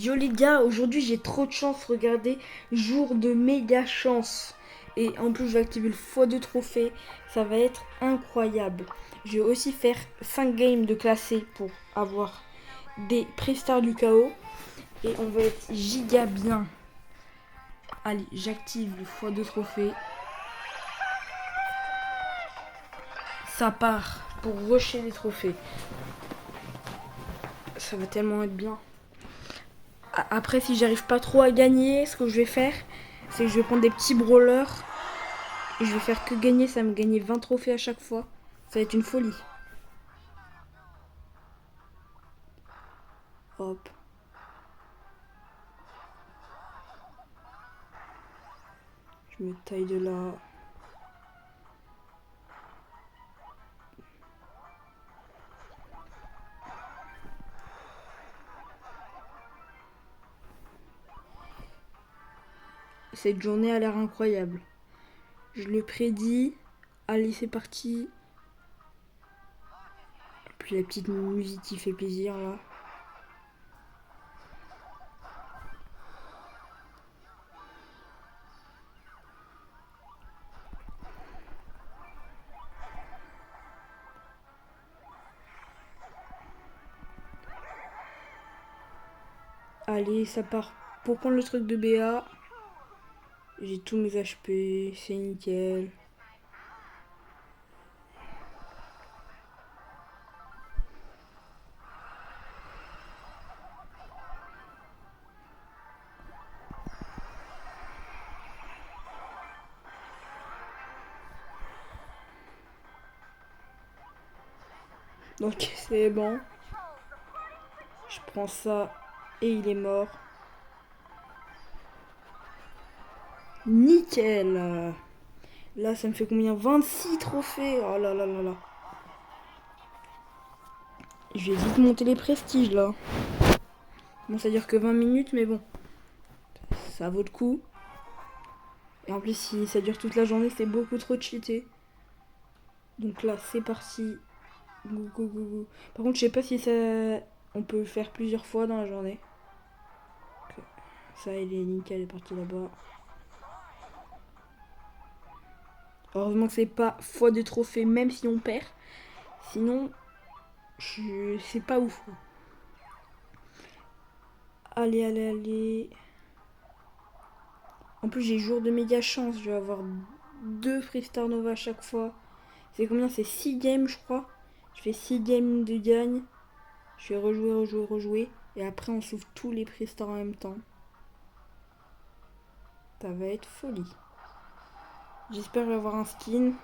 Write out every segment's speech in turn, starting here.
Yo les gars, aujourd'hui j'ai trop de chance, regardez, jour de méga chance. Et en plus je vais activer le x2 trophée, ça va être incroyable. Je vais aussi faire 5 games de classé pour avoir des pré-stars du chaos. Et on va être giga bien. Allez, j'active le x2 trophée. Ça part pour rusher les trophées. Ça va tellement être bien. Après, si j'arrive pas trop à gagner, ce que je vais faire, c'est que je vais prendre des petits brawlers. Et je vais faire que gagner, ça va me gagner 20 trophées à chaque fois. Ça va être une folie. Hop. Je me taille de là. Cette journée a l'air incroyable. Je le prédis. Allez, c'est parti. Puis la petite musique qui fait plaisir là. Allez, ça part pour prendre le truc de BA. J'ai tous mes HP, c'est nickel. Donc c'est bon. Je prends ça et il est mort. Nickel. Là, ça me fait combien? 26 trophées. Oh là là là là. Je vais vite monter les prestiges là. Bon, ça dure que 20 minutes, mais bon. Ça vaut le coup. Et en plus, si ça dure toute la journée, c'est beaucoup trop cheaté. Donc là, c'est parti. Go, go, go, go. Par contre, je sais pas si ça... on peut le faire plusieurs fois dans la journée. Okay. Ça, il est nickel, il est parti là-bas. Heureusement que c'est pas fois de trophée, même si on perd. Sinon, c'est pas ouf. Allez, allez, allez. En plus, j'ai jour de méga chance. Je vais avoir 2 Freestar Nova à chaque fois. C'est combien? C'est 6 games, je crois. Je fais 6 games de gagne. Je vais rejouer, rejouer, rejouer. Et après, on s'ouvre tous les Freestars en même temps. Ça va être folie. J'espère que je vais avoir un skin.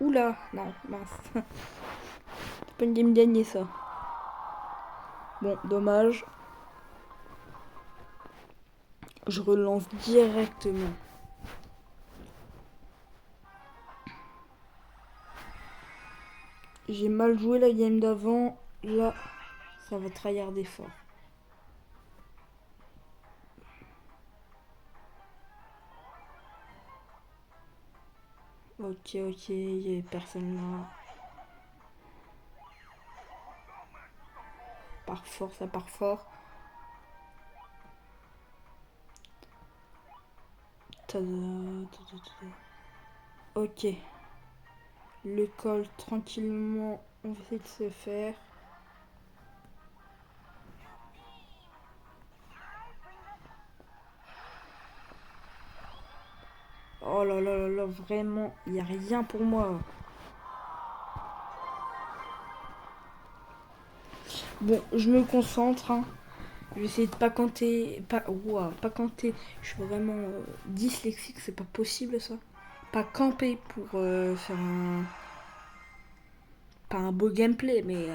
Oula, non, mince. C'est pas une game gagnée, ça. Bon, dommage. Je relance directement. J'ai mal joué la game d'avant. Là, ça va tryharder fort. Ok, ok, il y avait personne là. Part fort, ça part fort. Ok. Le col tranquillement. On va essayer de se faire. Oh là là là là, vraiment, il n'y a rien pour moi. Bon, je me concentre. Hein. Je vais essayer de pas canter. Pas canter. Je suis vraiment dyslexique, c'est pas possible ça. Pas camper pour faire un. Pas un beau gameplay, mais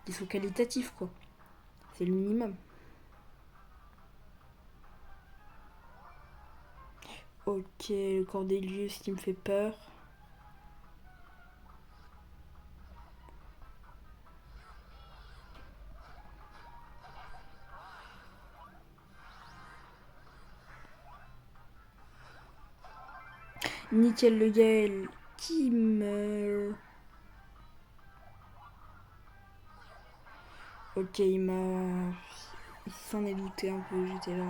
qu'ils sont qualitatifs quoi. C'est le minimum. Ok, le Cordelius qui me fait peur. Nickel le Gaël qui meurt. Ok, il meurt. s'en est douté un peu, j'étais là.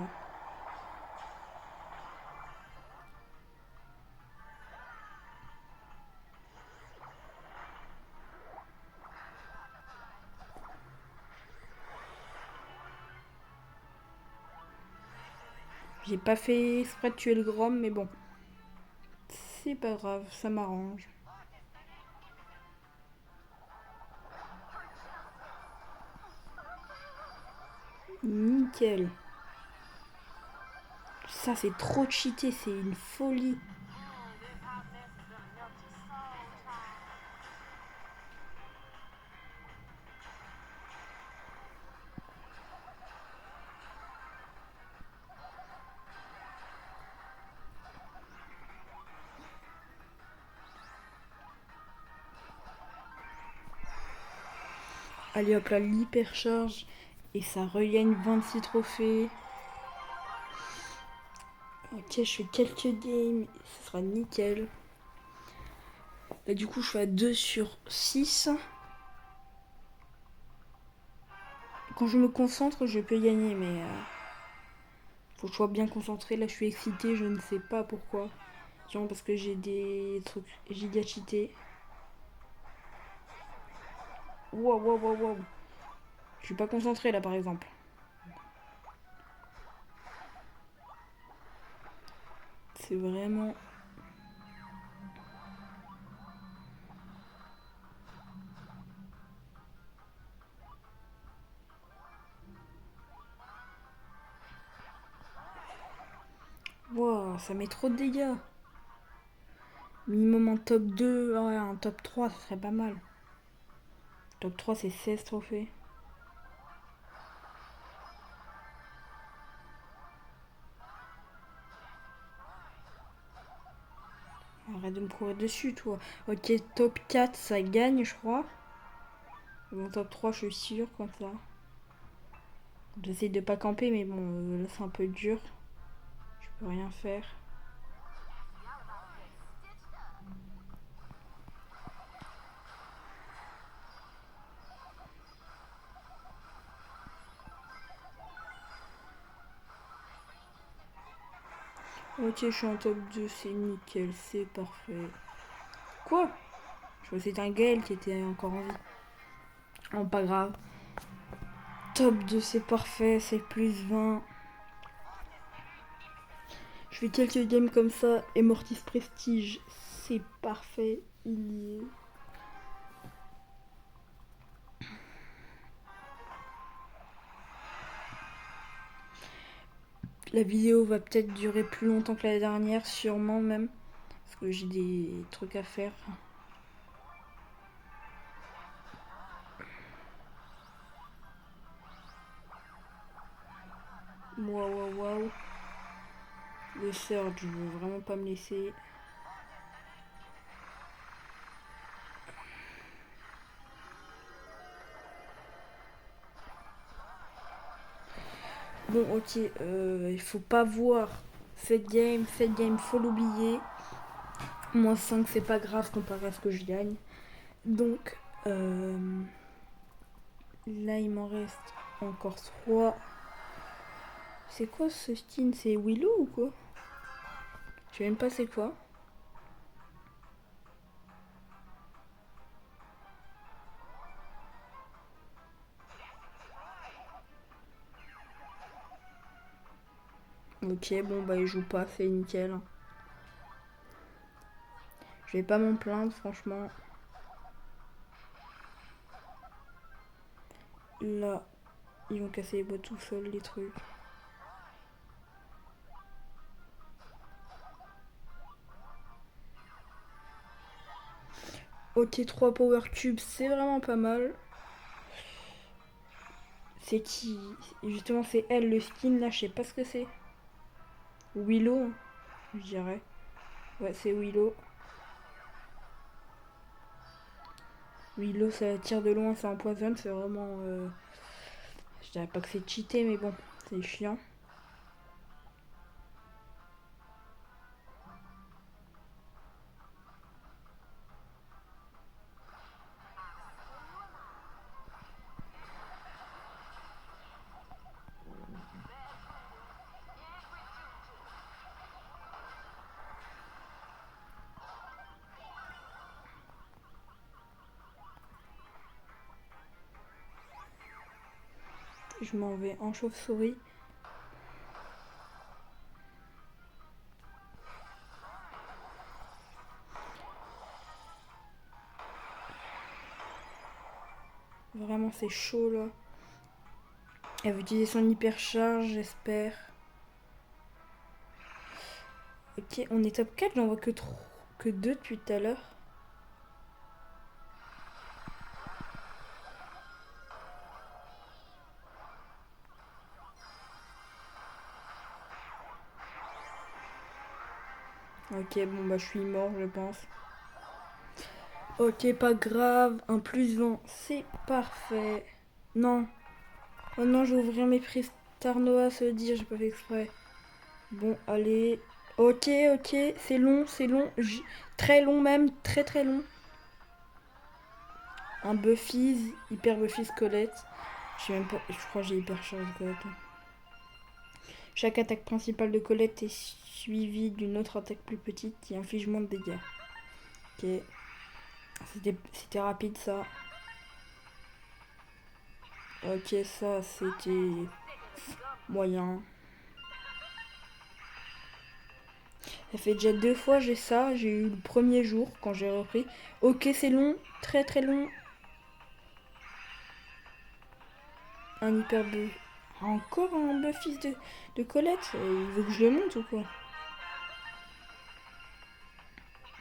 J'ai pas fait exprès de tuer le Grom, mais bon. C'est pas grave, ça m'arrange. Nickel. Ça, c'est trop cheaté, c'est une folie. Allez hop là, l'hypercharge. Et ça regagne 26 trophées. Ok, je fais quelques games. Ce sera nickel. Là, du coup, je suis à 2 sur 6. Quand je me concentre, je peux gagner, mais faut que je sois bien concentré. Là, je suis excitée, je ne sais pas pourquoi. Genre parce que j'ai des trucs giga cheatés. Wow, wow, wow, wow. Je suis pas concentré là, par exemple. C'est vraiment... Wow, ça met trop de dégâts. Minimum en top 2, ouais, un top 3, ce serait pas mal. Top 3, c'est 16 trophées. Arrête de me courir dessus, toi. Ok, top 4, ça gagne, je crois. Bon, top 3, je suis sûre, comme ça. J'essaie de pas camper, mais bon, là, c'est un peu dur. Je peux rien faire. Ok, je suis en top 2, c'est nickel, c'est parfait. Quoi? Je crois que c'était un Gaël qui était encore en vie. Oh, pas grave. Top 2, c'est parfait, c'est plus 20. Je fais quelques games comme ça, et Mortis Prestige, c'est parfait, il y est. La vidéo va peut-être durer plus longtemps que la dernière, sûrement même. Parce que j'ai des trucs à faire. Waouh, waouh, waouh. Le surge, je veux vraiment pas me laisser. Bon, ok, il faut pas voir cette game, faut l'oublier. Moins 5, c'est pas grave comparé à ce que je gagne. Donc, là, il m'en reste encore 3. C'est quoi ce skin? C'est Willow ou quoi? Je sais même pas c'est quoi. Ok, bon, bah, il joue pas, c'est nickel. Je vais pas m'en plaindre, franchement. Là, ils vont casser les boîtes tout seuls, les trucs. Ok, 3 power cubes, c'est vraiment pas mal. C'est qui? Justement, c'est elle, le skin, là, je sais pas ce que c'est. Willow, je dirais. Ouais, c'est Willow. Willow, ça tire de loin, ça empoisonne, c'est vraiment... Je dirais pas que c'est cheaté, mais bon, c'est chiant. Je m'en vais en chauve-souris. Vraiment, c'est chaud là. Elle veut utiliser son hypercharge, j'espère. Ok, on est top 4, j'en vois que 2 depuis tout à l'heure. Ok, bon bah je suis mort, je pense. Ok, pas grave. Un plus 20, c'est parfait. Non. Oh non, je vais ouvrir mes prises Tarnoa, se dire, j'ai pas fait exprès. Bon, allez. Ok, ok, c'est long, c'est long. Très long même, très très long. Un Buffy's, hyper Buffy's Colette. Je sais même pas, je crois que j'ai hyper charge de Colette. Chaque attaque principale de Colette est suivie d'une autre attaque plus petite qui inflige moins de dégâts. Ok. C'était rapide ça. Ok, ça c'était moyen. Ça fait déjà 2 fois j'ai ça. J'ai eu le premier jour quand j'ai repris. Ok, c'est long, très très long. Un hyper buff. Encore un buff de Colette. Il veut que je le monte ou quoi?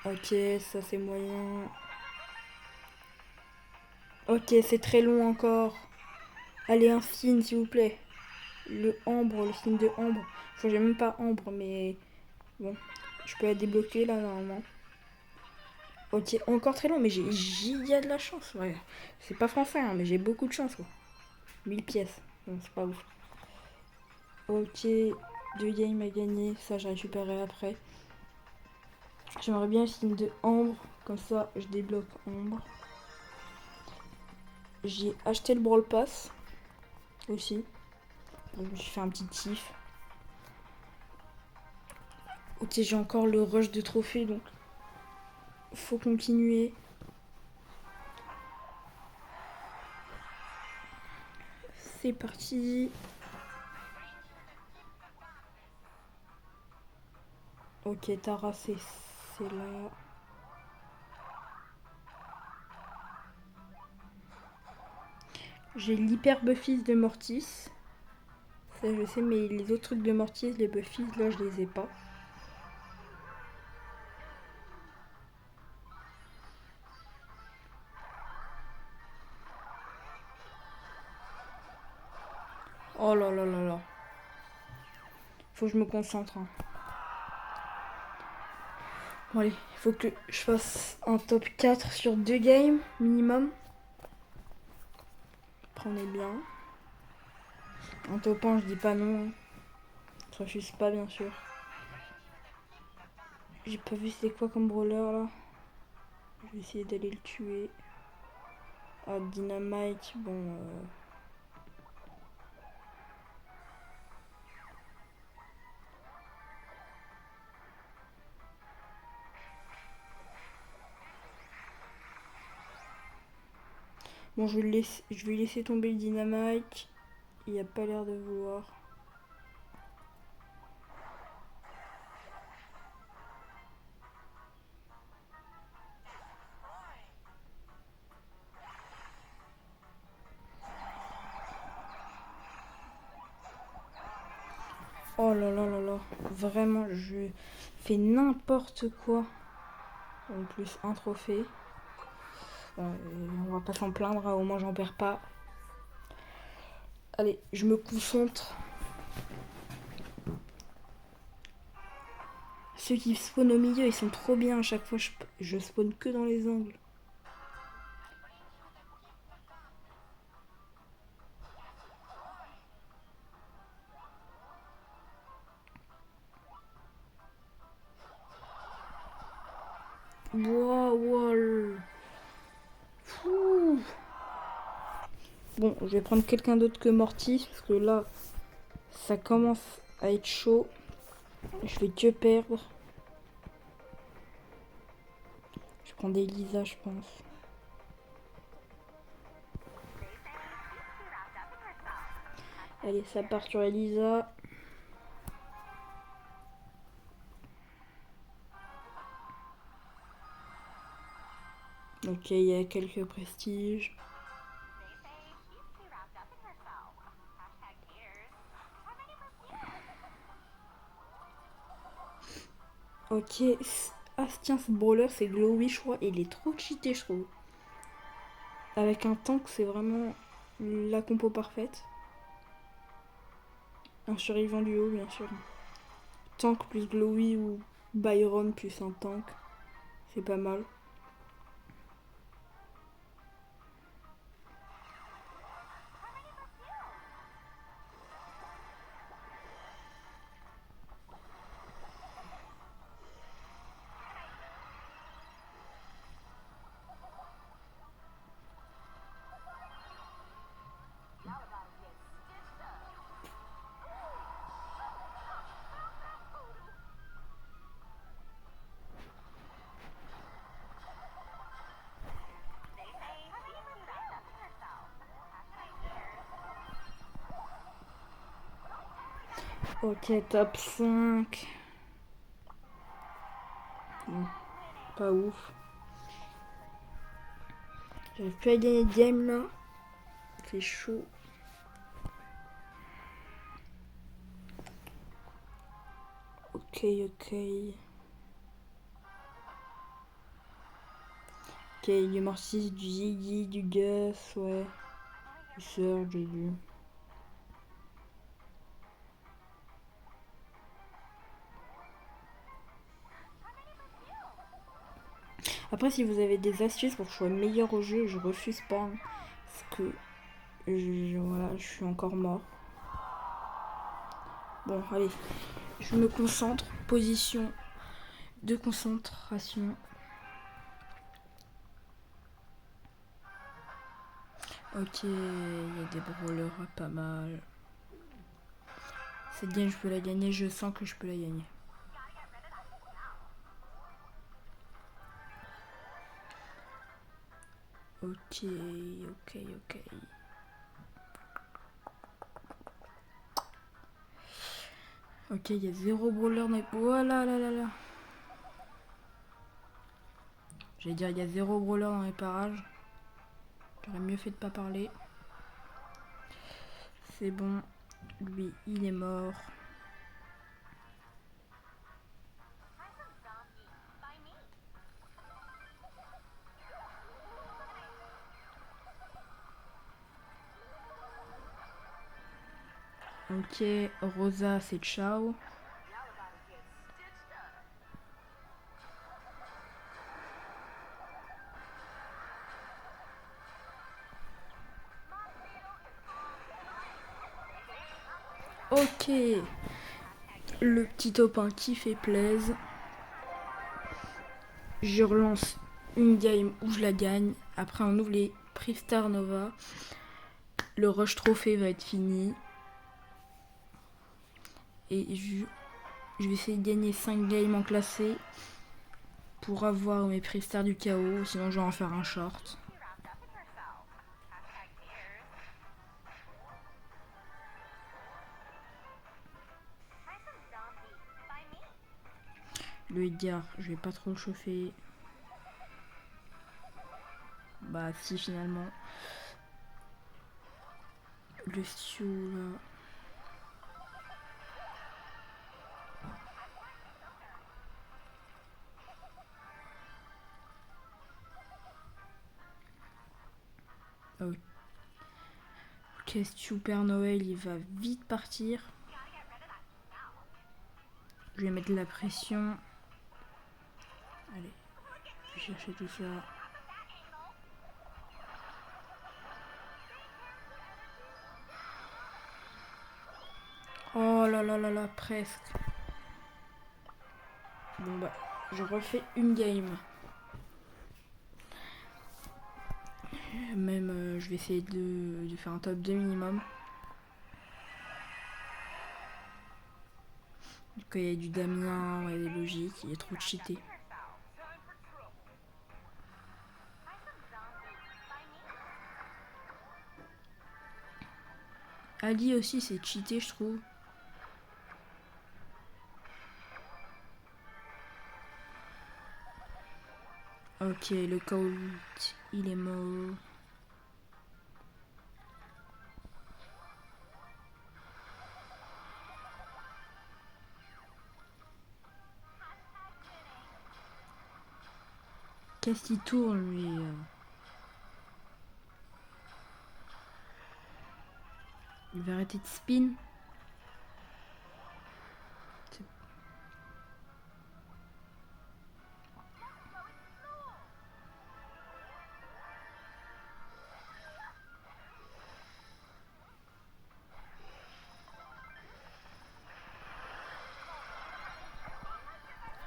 Ok, ça c'est moyen. Ok, c'est très long encore. Allez, un signe s'il vous plaît. Le ambre, le signe de ambre. Enfin, j'ai même pas ambre, mais bon. Je peux la débloquer là normalement. Ok, encore très long, mais j'ai giga de la chance. Ouais. C'est pas français, hein, mais j'ai beaucoup de chance. Quoi. 1000 pièces. Bon, c'est pas ouf. Ok, 2 games à gagner. Ça, je récupérerai après. J'aimerais bien le signe de ambre. Comme ça, je débloque ambre. J'ai acheté le Brawl Pass aussi. Donc, je me suis fait un petit kiff. Ok, j'ai encore le rush de trophées, donc faut continuer. C'est parti. Ok, Tara, c'est là. J'ai l'hyper Buffy de Mortis. Ça, je sais, mais les autres trucs de Mortis, les Buffy, là, je les ai pas. Oh là là là là. Faut que je me concentre. Hein. Bon, allez, il faut que je fasse un top 4 sur 2 games minimum. Prenez bien. Un top 1, je dis pas non. Je refuse pas, bien sûr. J'ai pas vu c'est quoi comme brawler là. Je vais essayer d'aller le tuer. Ah, Dynamite, bon. Bon, je vais laisser tomber le Dynamite. Il a pas l'air de vouloir. Oh là là là là. Vraiment, je fais n'importe quoi. En plus, un trophée. On va pas s'en plaindre, hein, au moins j'en perds pas. Allez, je me concentre. Ceux qui spawnent au milieu, ils sont trop bien à chaque fois. Je spawn que dans les angles. Wow. Bon, je vais prendre quelqu'un d'autre que Mortis, parce que là, ça commence à être chaud. Je vais que perdre. Je prends des Lisa, je pense. Allez, ça part sur Elisa. Ok, il y a quelques prestiges. Ok, ah tiens, ce brawler c'est Glowy je crois, et il est trop cheaté je trouve. Avec un tank c'est vraiment la compo parfaite. Un survivant du haut bien sûr. Tank plus Glowy ou Byron plus un tank, c'est pas mal. Ok, top 5. Bon, pas ouf. J'arrive plus à gagner de game là. C'est chaud. Ok, ok. Ok, du Mortis, du Ziggy, du Gus, ouais. Du Surge, j'ai vu. Après, si vous avez des astuces pour que je sois meilleur au jeu, je refuse pas. Hein, parce que voilà, je suis encore mort. Bon, allez, je me concentre. Position de concentration. Ok, il y a des brawlers pas mal. Cette game, je peux la gagner. Je sens que je peux la gagner. Ok, ok, ok. Ok, il y a 0 brawler dans les... Voilà, là, là, là. J'allais dire, il y a 0 brawler dans les parages. J'aurais mieux fait de pas parler. C'est bon. Lui, il est mort. Ok, Rosa, c'est ciao. Ok. Le petit top 1 qui fait plaise. Je relance une game où je la gagne. Après, on ouvre les Pristar Nova. Le rush trophée va être fini. Et je vais essayer de gagner 5 games en classé pour avoir mes Pristar du chaos. Sinon, je vais en faire un short. Le Edgar, je vais pas trop le chauffer. Bah, si, finalement. Le Sioux, là. Ok, Super Noël, il va vite partir. Je vais mettre de la pression. Allez, je vais chercher tout ça. Oh là là là là, presque. Bon bah, je refais une game. Même, je vais essayer de faire un top 2 minimum. Quand il y a du Damien, ouais, des logiques, il y a trop de cheaté. Ali aussi, c'est cheaté, je trouve. Ok, le Colt, il est mort. Qu'est-ce qu'il tourne, lui? Il va arrêter de spin.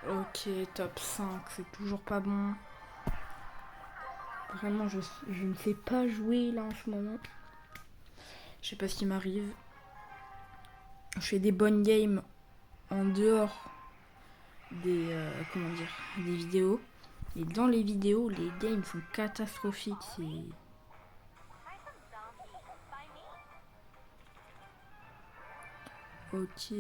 Ok, top 5, c'est toujours pas bon. Vraiment, je ne sais pas jouer là en ce moment. Je sais pas ce qui m'arrive. Je fais des bonnes games en dehors des des vidéos. Et dans les vidéos, les games sont catastrophiques. Ok.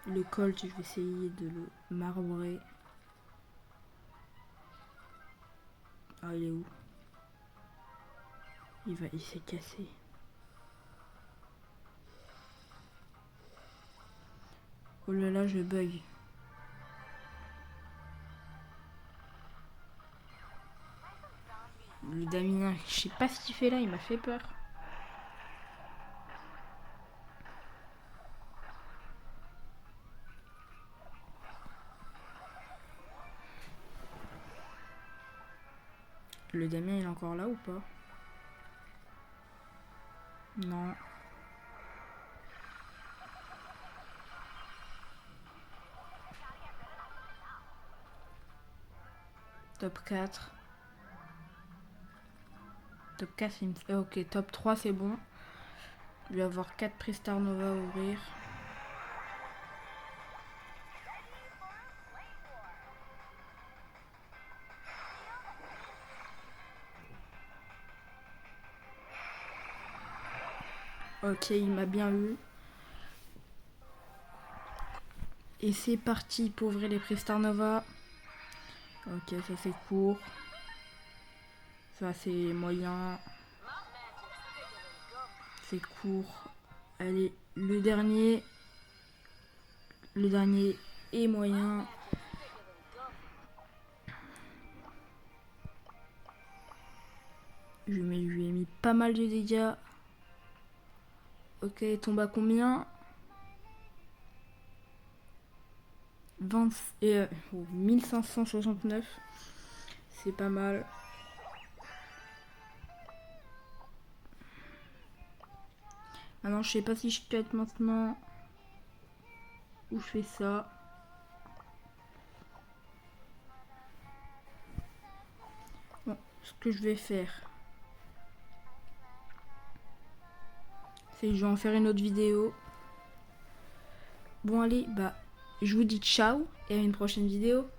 Le Colt, je vais essayer de le marbrer. Ah, il est où? Il s'est cassé. Oh là là, je bug. Le Damien, je sais pas ce qu'il fait là, il m'a fait peur. Le Damien, il est encore là ou pas? Non. Top 4. Top 4, il me fait... Ok, top 3, c'est bon. Je vais avoir 4 prix Star Nova à ouvrir. Ok, il m'a bien eu. Et c'est parti pour ouvrir les prix Star Nova. Ok, ça c'est court. Ça c'est moyen. C'est court. Allez, le dernier. Le dernier est moyen. Je lui ai mis pas mal de dégâts. Ok, il tombe à combien? 1569. C'est pas mal. Maintenant, je sais pas si je cut maintenant ou je fais ça. Bon, ce que je vais faire, c'est que je vais en faire une autre vidéo. Bon allez, bah, je vous dis ciao et à une prochaine vidéo.